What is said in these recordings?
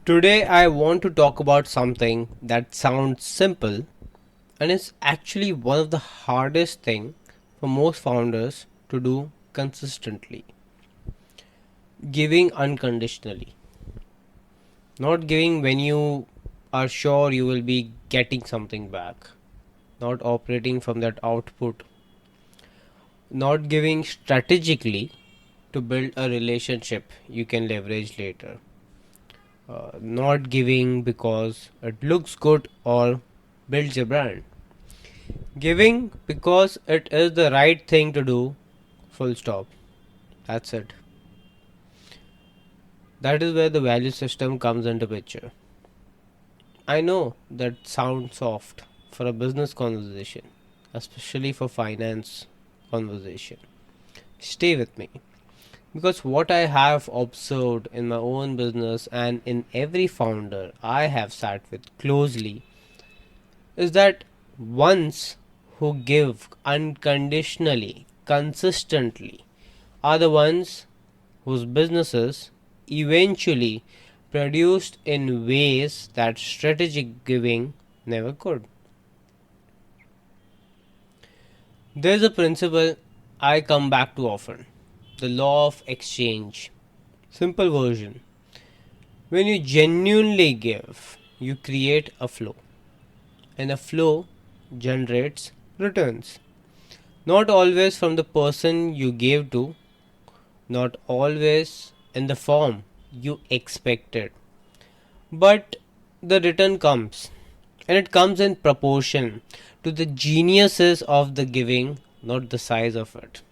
Today, I want to talk about something that sounds simple and is actually one of the hardest thing for most founders to do consistently. Giving unconditionally. Not giving when you are sure you will be getting something back. Not operating from that output. Not giving strategically to build a relationship you can leverage later. Not giving because it looks good or builds a brand. Giving because it is the right thing to do, full stop. That's it. That is where the value system comes into picture. I know that sounds soft for a business conversation, especially for finance conversation. Stay with me. Because what I have observed in my own business and in every founder I have sat with closely is that ones who give unconditionally, consistently, are the ones whose businesses eventually produced in ways that strategic giving never could. There's a principle I come back to often, the law of exchange. Simple version. When you genuinely give, you create a flow, and a flow generates returns. Not always from the person you gave to, not always in the form you expected, but the return comes, and it comes in proportion to the geniuses of the giving, not the size of it.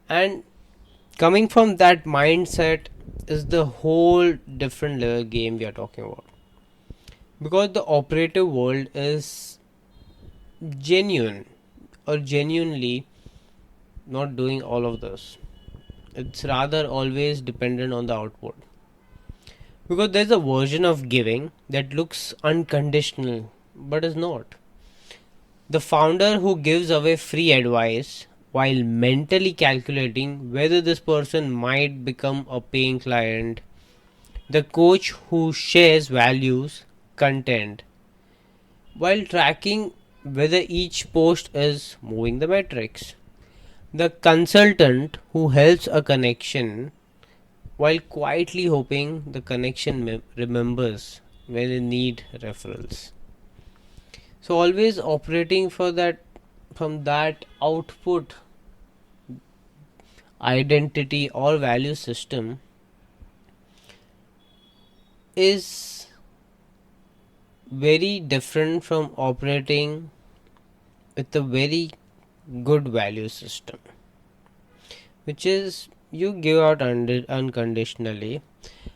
And coming from that mindset is the whole different level game we are talking about, because the operative world is genuine or genuinely not doing all of this. It's rather always dependent on the output, because there's a version of giving that looks unconditional but is not. The founder who gives away free advice while mentally calculating whether this person might become a paying client, the coach who shares values content while tracking whether each post is moving the metrics, the consultant who helps a connection while quietly hoping the connection remembers when they need referrals. So always operating for that from that output identity or value system is very different from operating with a very good value system, which is you give out unconditionally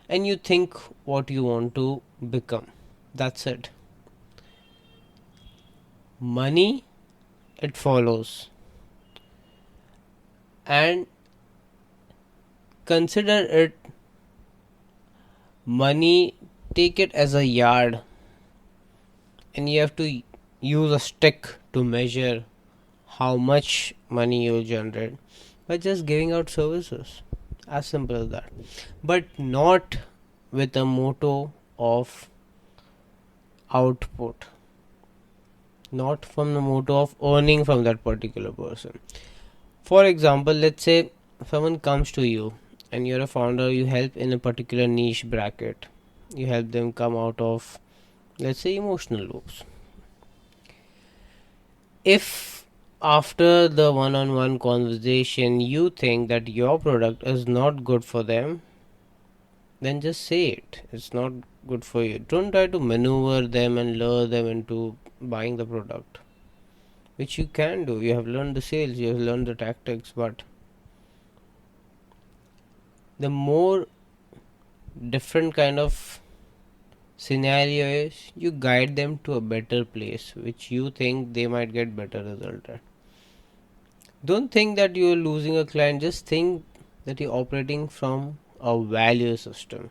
and you think what you want to become. That's it. Money, it follows. And consider it money, take it as a yard, and you have to use a stick to measure how much money you'll generate by just giving out services. As simple as that. But not with a motto of output, not from the motto of earning from that particular person. For example, let's say someone comes to you and you're a founder, you help in a particular niche bracket, you help them come out of, let's say, emotional loops. If after the one-on-one conversation you think that your product is not good for them, then just say it. It's not good for you. Don't try to maneuver them and lure them into buying the product, which you can do. You have learned the sales, you have learned the tactics, but the more different kind of scenario is you guide them to a better place which you think they might get better result at. Don't think that you're losing a client, just think that you're operating from a value system.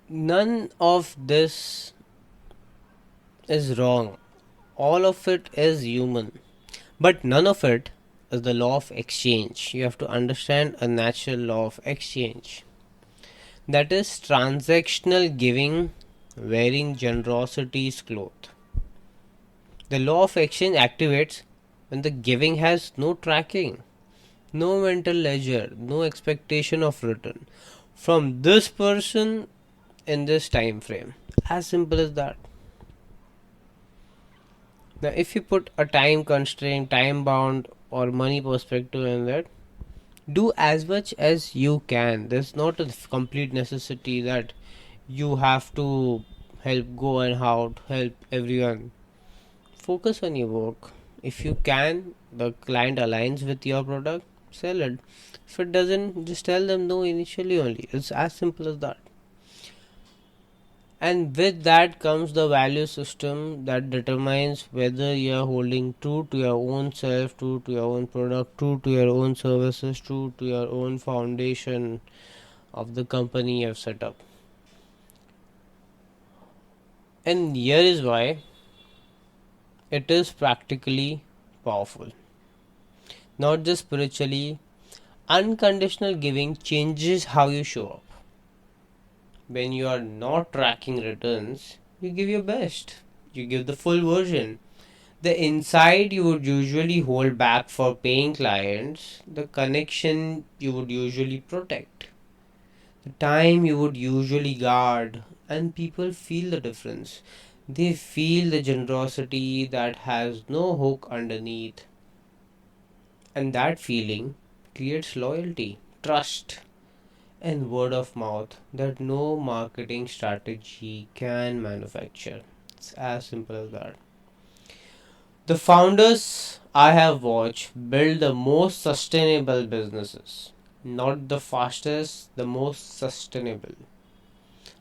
None of this is wrong, all of it is human, but none of it is the law of exchange. You have to understand a natural law of exchange. That is transactional giving, wearing generosity's cloth. The law of exchange activates when the giving has no tracking, no mental ledger, no expectation of return from this person in this time frame. As simple as that. Now, if you put a time constraint, time bound, or money perspective in that, do as much as you can. There's not a complete necessity that you have to help go and out, help everyone. Focus on your work. If you can, the client aligns with your product, sell it. If it doesn't, just tell them no initially only. It's as simple as that. And with that comes the value system that determines whether you are holding true to your own self, true to your own product, true to your own services, true to your own foundation of the company you have set up. And here is why it is practically powerful, not just spiritually. Unconditional giving changes how you show up. When you are not tracking returns, you give your best, you give the full version. The insight you would usually hold back for paying clients, the connection you would usually protect, the time you would usually guard, and people feel the difference. They feel the generosity that has no hook underneath, and that feeling creates loyalty, trust, and word of mouth that no marketing strategy can manufacture. It's as simple as that. The founders I have watched build the most sustainable businesses, not the fastest, the most sustainable,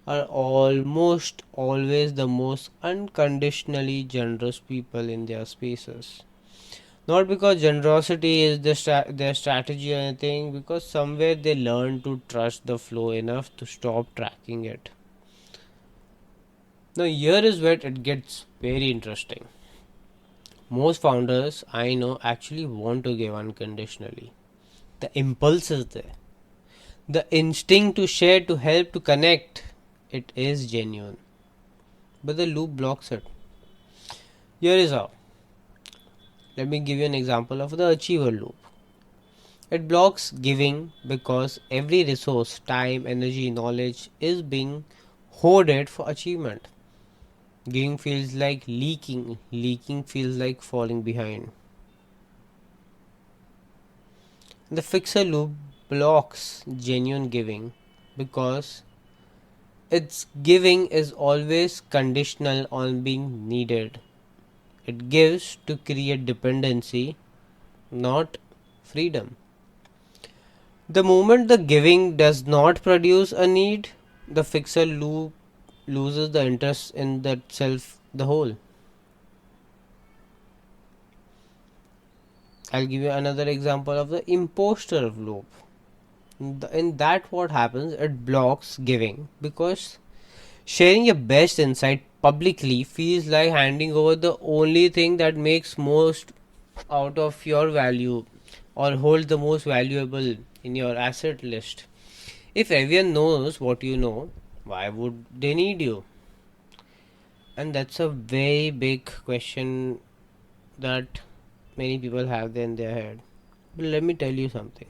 are almost always the most unconditionally generous people in their spaces. Not because generosity is their strategy or anything, because somewhere they learn to trust the flow enough to stop tracking it. Now, here is where it gets very interesting. Most founders I know actually want to give unconditionally. The impulse is there. The instinct to share, to help, to connect, it is genuine. But the loop blocks it. Here is how. Let me give you an example of the achiever loop. It blocks giving because every resource, time, energy, knowledge is being hoarded for achievement. Giving feels like leaking, leaking feels like falling behind. The fixer loop blocks genuine giving because its giving is always conditional on being needed. It gives to create dependency, not freedom. The moment the giving does not produce a need, the fixer loop loses the interest in that self, the whole. I'll give you another example of the imposter loop. In that, what happens? It blocks giving because sharing your best insight publicly feels like handing over the only thing that makes most out of your value or holds the most valuable in your asset list. If everyone knows what you know, why would they need you? And that's a very big question that many people have in their head. But let me tell you something.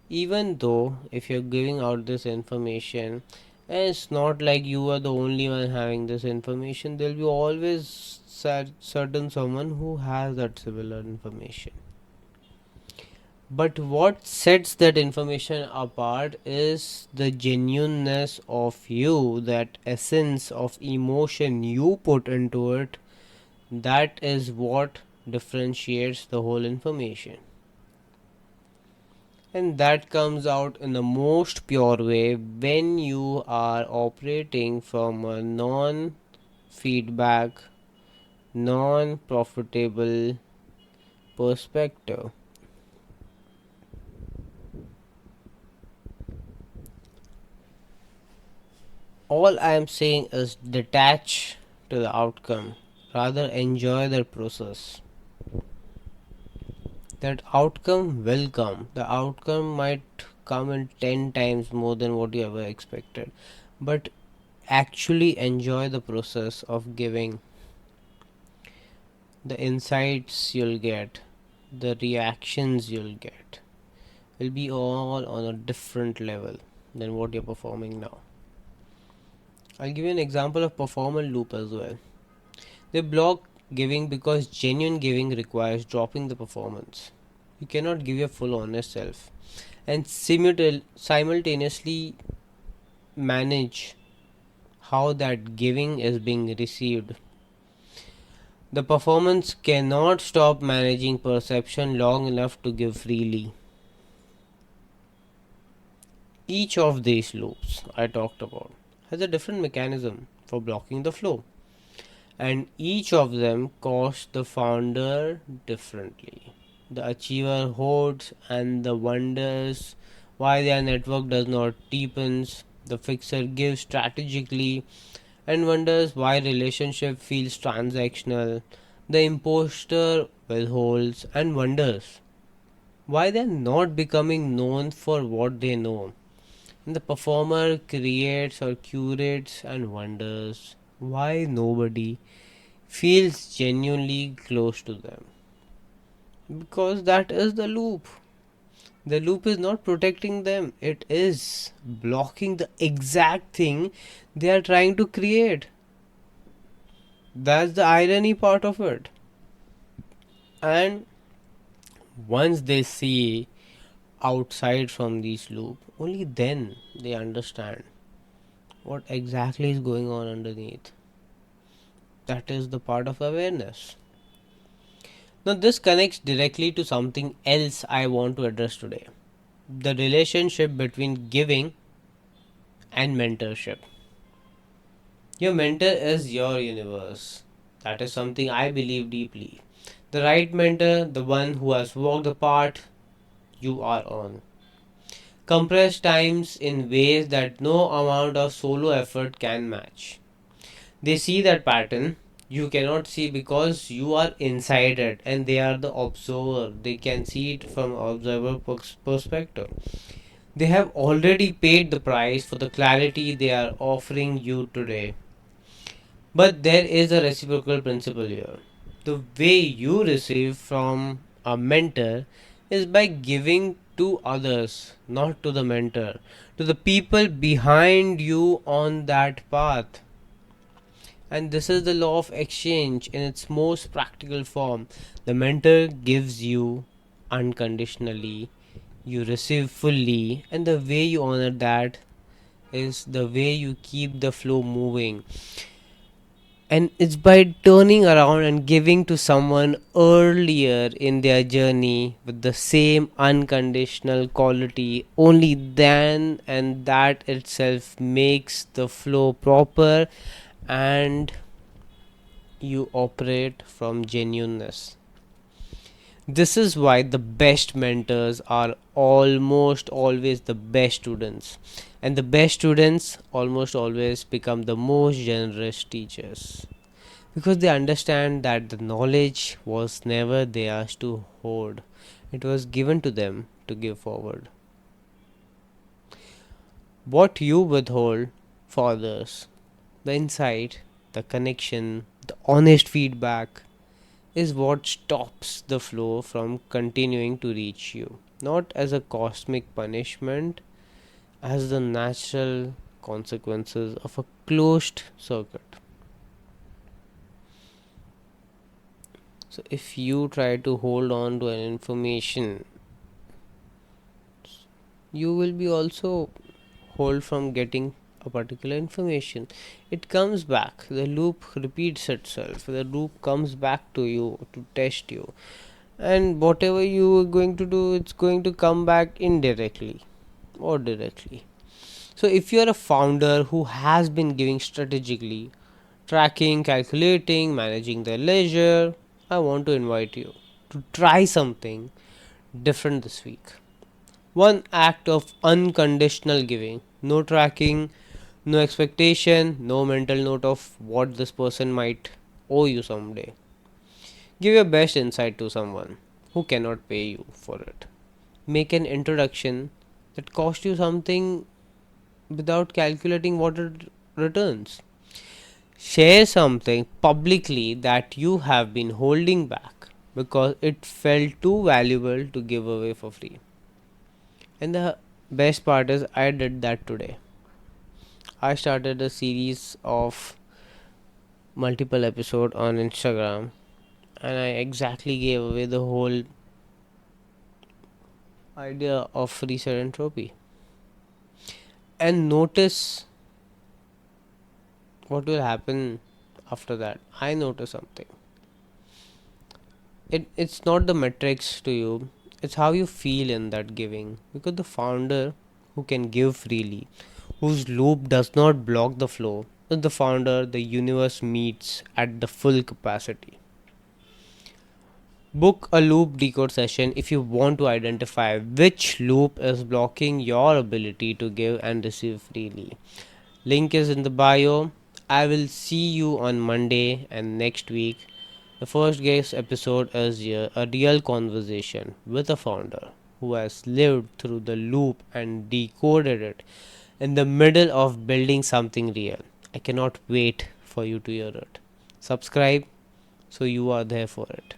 Even though if you're giving out this information, and it's not like you are the only one having this information, there'll be always certain someone who has that similar information. But what sets that information apart is the genuineness of you, that essence of emotion you put into it. That is what differentiates the whole information. And that comes out in the most pure way when you are operating from a non feedback, non profitable perspective. All I am saying is detach to the outcome, rather enjoy the process. that outcome will come. The outcome might come in 10 times more than what you ever expected. But actually enjoy the process of giving. The insights you'll get, the reactions you'll get, will be all on a different level than what you're performing now. I'll give you an example of performer loop as well. They block giving because genuine giving requires dropping the performance. You cannot give your full honest self and simultaneously manage how that giving is being received. The performance cannot stop managing perception long enough to give freely. Each of these loops I talked about has a different mechanism for blocking the flow, and each of them costs the founder differently. The achiever hoards and the wonders why their network does not deepens. The fixer gives strategically and wonders why relationship feels transactional. The imposter withholds and wonders why they're not becoming known for what they know. And the performer creates or curates and wonders why nobody feels genuinely close to them. Because that is the loop. The loop is not protecting them, it is blocking the exact thing they are trying to create. That's the irony part of it. And once they see outside from this loop, only then they understand what exactly is going on underneath. That is the part of awareness. Now, this connects directly to something else I want to address today: the relationship between giving and mentorship. Your mentor is your universe. That is something I believe deeply. The right mentor, the one who has walked the path you are on, compress times in ways that no amount of solo effort can match. They see that pattern you cannot see because you are inside it, and they are the observer. They can see it from observer perspective. They have already paid the price for the clarity they are offering you today. But there is a reciprocal principle here. The way you receive from a mentor is by giving to others, not to the mentor, to the people behind you on that path. And this is the law of exchange in its most practical form. The mentor gives you unconditionally, you receive fully, and the way you honor that is the way you keep the flow moving. And it's by turning around and giving to someone earlier in their journey with the same unconditional quality, only then, and that itself makes the flow proper, and you operate from genuineness. This is why the best mentors are almost always the best students, and the best students almost always become the most generous teachers, because they understand that the knowledge was never theirs to hoard, it was given to them to give forward. What you withhold for others, the insight, the connection, the honest feedback, is what stops the flow from continuing to reach you, not as a cosmic punishment, as the natural consequences of a closed circuit. So, if you try to hold on to an information, you will be also hold from getting a particular information. It comes back, the loop repeats itself, the loop comes back to you to test you, and whatever you are going to do, it's going to come back indirectly or directly. So if you are a founder who has been giving strategically, tracking, calculating, managing their leisure, I want to invite you to try something different this week. One act of unconditional giving, no tracking, no expectation, no mental note of what this person might owe you someday. Give your best insight to someone. who cannot pay you for it. Make an introduction that costs you something without calculating what it returns. Share something publicly that you have been holding back because it felt too valuable to give away for free. And the best part is, I did that today. I started a series of multiple episode on Instagram, and I exactly gave away the whole idea of reset entropy. And notice what will happen after that. I notice something. It's not the metrics to you, it's how you feel in that giving. Because the founder who can give freely, whose loop does not block the flow, is the founder the universe meets at the full capacity. Book a loop decode session if you want to identify which loop is blocking your ability to give and receive freely. Link is in the bio. I will see you on Monday and next week. The first guest episode is a real conversation with a founder who has lived through the loop and decoded it in the middle of building something real. I cannot wait for you to hear it. Subscribe so you are there for it.